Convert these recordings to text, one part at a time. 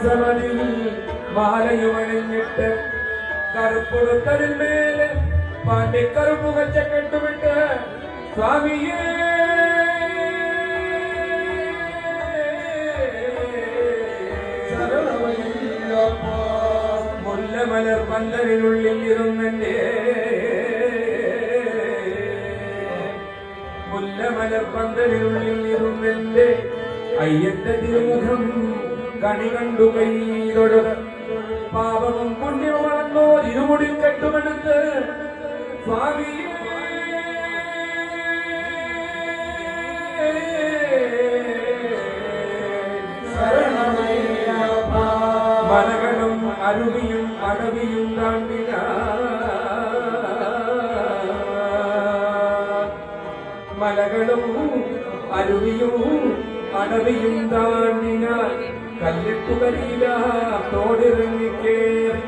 കലശമതിൽ മാലയുമണിഞ്ഞിട്ട് കറുപ്പുടുത്തതിന്മേലെ പാണ്ഡിക്കറുപ്പ് വെച്ച കെട്ടുവിട്ട് സ്വാമിയേ മുല്ലമലർ പന്തലിനുള്ളിൽ ഇരുന്നെന്റെ മുല്ലമലർ പന്തലിനുള്ളിൽ ഇരുന്നെന്റെ അയ്യന്റെ തിരുമുഖം കണി കണ്ടു കൈ തൊഴുത് പാപവും പുണ്യവും വളർന്നോ ഇരുമുടി കെട്ടുമെടുത്ത് സ്വാമി മലകളും അരുവിയും അടവിയും താണ്ടിന മലകളും അരുവിയും അടവിയും താണ്ടിന കല്ലിട്ടു കരിയില തോടിറങ്ങിക്കേറി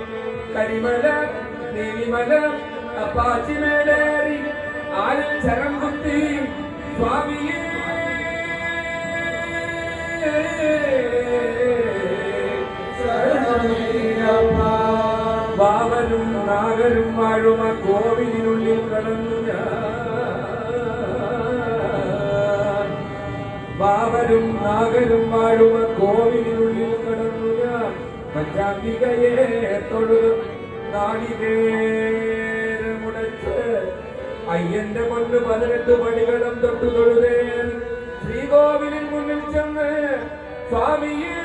കരിമല നീലിമല അപ്പാച്ചിമേലേറി ആരിൽ ചരം കുത്തി സ്വാമിയേ വാവരും നാഗരും വാഴുമ കോവിലിനുള്ളിൽ കടന്നു ഞാൻ വാവരും നാഗരും വാഴുമ കോവിലിനുള്ളിൽ കടന്നു ഞാൻ പഞ്ചാംബികയെ തൊഴുത് നാളികേരമുടച്ച് അയ്യന്റെ കൊണ്ട് 18 പടികളും തൊട്ടു തൊഴുതേ ശ്രീകോവിലിൻ മുന്നിൽ ചെന്ന് സ്വാമിയേ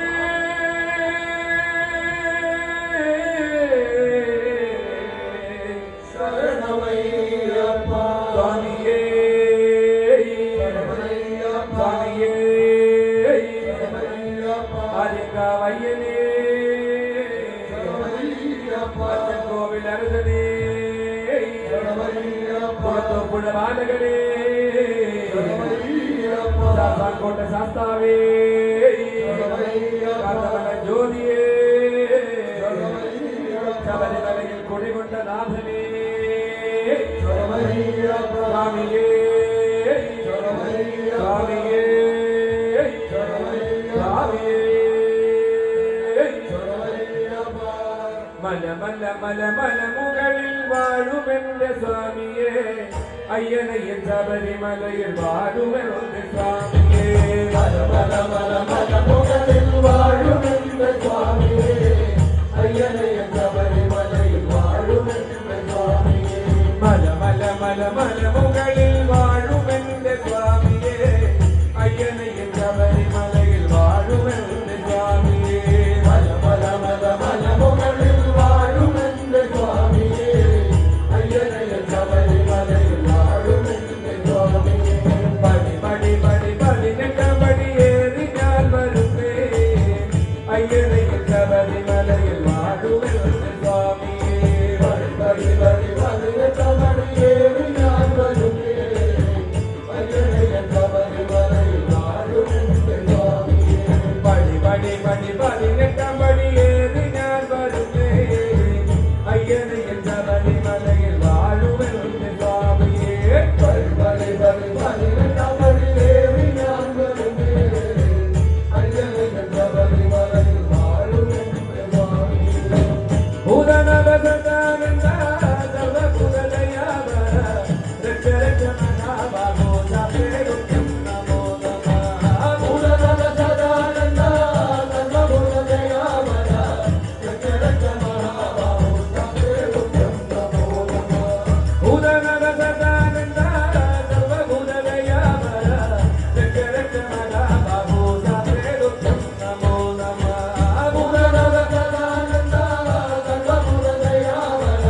കോട്ട ശാസ്താവേ ജ്യോതിയേ ശബരിമലയിൽ കൊടികൊണ്ട നാഥനേ സ്വാമിയേ സ്വാമിയേ സ്വാമിയേ മല മല മല മല മുകളിൽ വാഴുമെന്റെ സ്വാമിയേ അയ്യനയ്യൻ ശബരിമലയിൽ വാഴുമെന്റെ സ്വാമിയേ മല മല മല മല മുകളിൽ വാഴുമെന്റെ സ്വാമിയേ അയ്യനയ്യൻ ശബരിമലയിൽ വാഴുമെന്റെ സ്വാമിയേ മല മല മല മല മുകളിൽ വാഴുമെന്റെ സ്വാമിയേ അയ്യനയ്യൻ ശബരിമലയിൽ വാഴുമെന്റെ സ്വാമിയേ മല മല മല മല മുകളിൽ വാഴുമെന്റെ സ്വാമിയേ അയ്യനയ്യൻ ശബരിമലയിൽ പടി പടി പടി പതിനെട്ട പടിയേറി ഞാൻ വരുന്നേ അയ്യനയ്യൻ ശബരിമലയിൽ വാഴുമെന്റെ സ്വാമിയേ പടി പടി പടി പതിനെട്ട പടിയേറി ഞാൻ വരുന്നേ അയ്യനയ്യൻ ശബരിമലയിൽ വാഴുമെന്റെ സ്വാമിയേ പടി പടി പടി പതിനെട്ട പടിയേറി ഞാൻ വരുന്നേ അയ്യനയ്യൻ ശബരിമലയിൽ വാഴുമെന്റെ സ്വാമിയേ പടി പടി പടി പതിനെട്ട പടിയേറി ഞാൻ വരുന്നേ അയ്യനയ്യൻ ശബരിമലയിൽ വാഴുമെന്റെ സ്വാമിയേ ഭൂതനവസദാനന്ദ സർവഭൂതദയാവര രക്ഷരക്ഷമനാഭാഗോ ചാപേരുക്യം നമോ നമഃ ഭൂതനവസദാനന്ദ സർവഭൂതദയാവര രക്ഷരക്ഷമനാഭാഗോ ചാപേരുക്യം നമോ നമഃ ഭൂതനവസദാനന്ദ സർവഭൂതദയാവര രക്ഷരക്ഷമനാഭാഗോ ചാപേരുക്യം നമോ നമഃ ഭൂതനവസദാനന്ദ സർവഭൂതദയാവര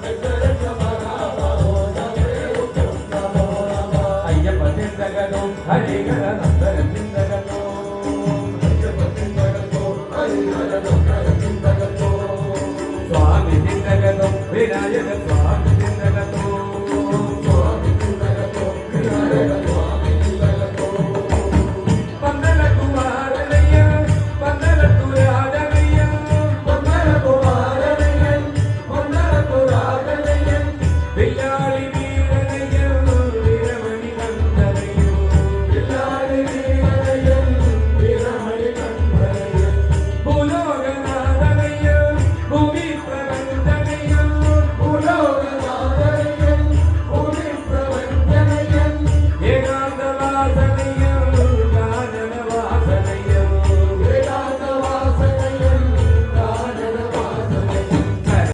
രക്ഷരക്ഷമനാഭാഗോ ചാപേരുക്യം നമോ നമഃ അയ്യപ്പ ചിന്തകനോ ഹരിഹര നന്ദനം ചിന്തകനോ അയ്യപ്പ ചിന്തകനോ ഹരിഹര നന്ദനം ചിന്തകനോ സ്വാമി ചിന്തകനോ വിനായക